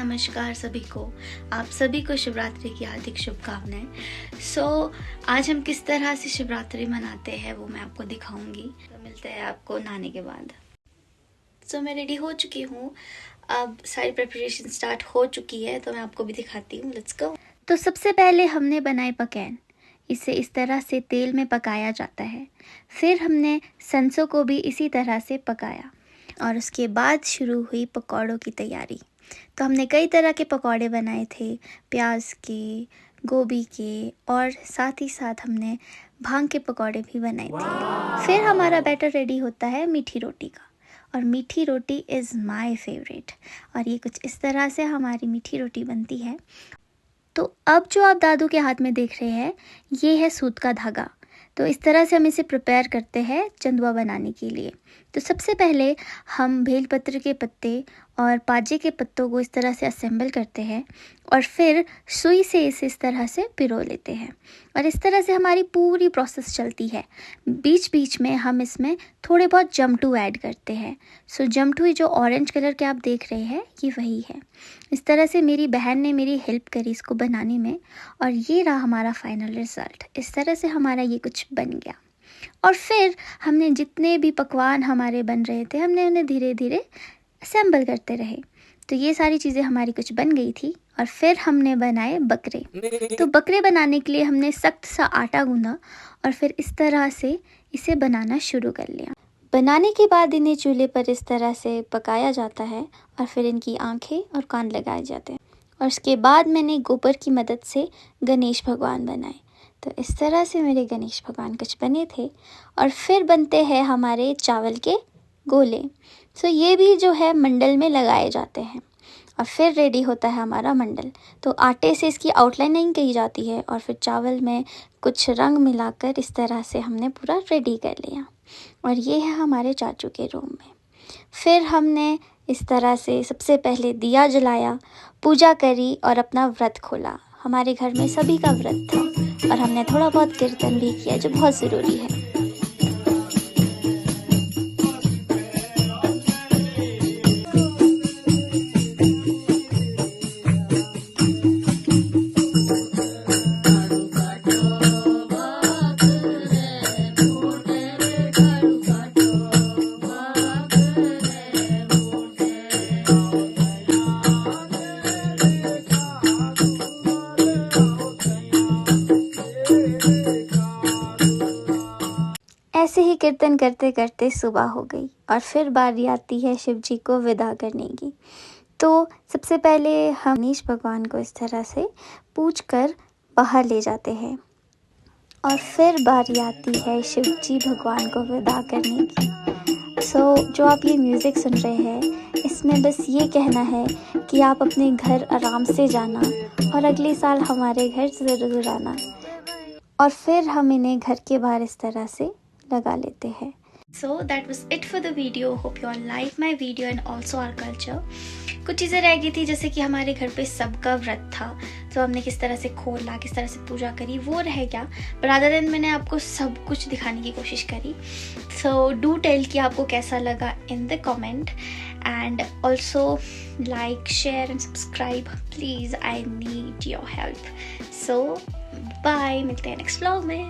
नमस्कार सभी को। आप सभी को शिवरात्रि की हार्दिक शुभकामनाएं। आज हम किस तरह से शिवरात्रि मनाते हैं वो मैं आपको दिखाऊंगी। तो मिलते हैं आपको नहाने के बाद। मैं रेडी हो चुकी हूँ, अब सारी प्रिपरेशन स्टार्ट हो चुकी है तो मैं आपको भी दिखाती हूँ। Let's go. तो सबसे पहले हमने बनाई पकैन। इसे इस तरह से तेल में पकाया जाता है। फिर हमने सरसों को भी इसी तरह से पकाया और उसके बाद शुरू हुई पकौड़ों की तैयारी। तो हमने कई तरह के पकौड़े बनाए थे, प्याज के, गोभी के, और साथ ही साथ हमने भांग के पकौड़े भी बनाए थे। फिर हमारा बैटर रेडी होता है मीठी रोटी का, और मीठी रोटी इज़ माय फेवरेट। और ये कुछ इस तरह से हमारी मीठी रोटी बनती है। तो अब जो आप दादू के हाथ में देख रहे हैं, ये है सूत का धागा। तो इस तरह से हम इसे प्रिपेयर करते हैं चंदुआ बनाने के लिए। तो सबसे पहले हम बेलपत्र के पत्ते और पाजे के पत्तों को इस तरह से असेंबल करते हैं और फिर सुई से इसे इस तरह से पिरो लेते हैं। और इस तरह से हमारी पूरी प्रोसेस चलती है। बीच बीच में हम इसमें थोड़े बहुत जमटू ऐड करते हैं। जमटू जो ऑरेंज कलर के आप देख रहे हैं, ये वही है। इस तरह से मेरी बहन ने मेरी हेल्प करी इसको बनाने में, और ये रहा हमारा फाइनल रिज़ल्ट। इस तरह से हमारा ये कुछ बन गया। और फिर हमने जितने भी पकवान हमारे बन रहे थे, हमने उन्हें धीरे धीरे असेंबल करते रहे। तो ये सारी चीज़ें हमारी कुछ बन गई थी। और फिर हमने बनाए बकरे। तो बकरे बनाने के लिए हमने सख्त सा आटा गूंदा और फिर इस तरह से इसे बनाना शुरू कर लिया। बनाने के बाद इन्हें चूल्हे पर इस तरह से पकाया जाता है और फिर इनकी आंखें और कान लगाए जाते हैं। और उसके बाद मैंने गोबर की मदद से गणेश भगवान बनाए। तो इस तरह से मेरे गणेश भगवान कुछ बने थे। और फिर बनते हैं हमारे चावल के गोले। ये भी जो है मंडल में लगाए जाते हैं और फिर रेडी होता है हमारा मंडल। तो आटे से इसकी आउटलाइनिंग की जाती है और फिर चावल में कुछ रंग मिलाकर इस तरह से हमने पूरा रेडी कर लिया। और ये है हमारे चाचू के रूम में। फिर हमने इस तरह से सबसे पहले दिया जलाया, पूजा करी और अपना व्रत खोला। हमारे घर में सभी का व्रत था और हमने थोड़ा बहुत कीर्तन भी किया, जो बहुत ज़रूरी है। ऐसे ही कीर्तन करते करते सुबह हो गई और फिर बारी आती है शिव जी को विदा करने की। तो सबसे पहले हम गणेश भगवान को इस तरह से पूजकर बाहर ले जाते हैं और फिर बारी आती है शिव जी भगवान को विदा करने की। जो आप ये म्यूज़िक सुन रहे हैं, इसमें बस ये कहना है कि आप अपने घर आराम से जाना और अगले साल हमारे घर ज़रूर आना। और फिर हम इन्हें घर के बाहर इस तरह से लगा लेते हैं। That was it for the video. Hope you all like my video and also our culture. कुछ चीज़ें रह गई थी, जैसे कि हमारे घर पे सबका व्रत था, तो हमने किस तरह से खोला, किस तरह से पूजा करी, वो रह गया। रादर देन मैंने आपको सब कुछ दिखाने की कोशिश करी। डू टेल कि आपको कैसा लगा in the comment, and also like, share and subscribe please. I need your help. Bye, मिलते हैं नेक्स्ट व्लॉग में।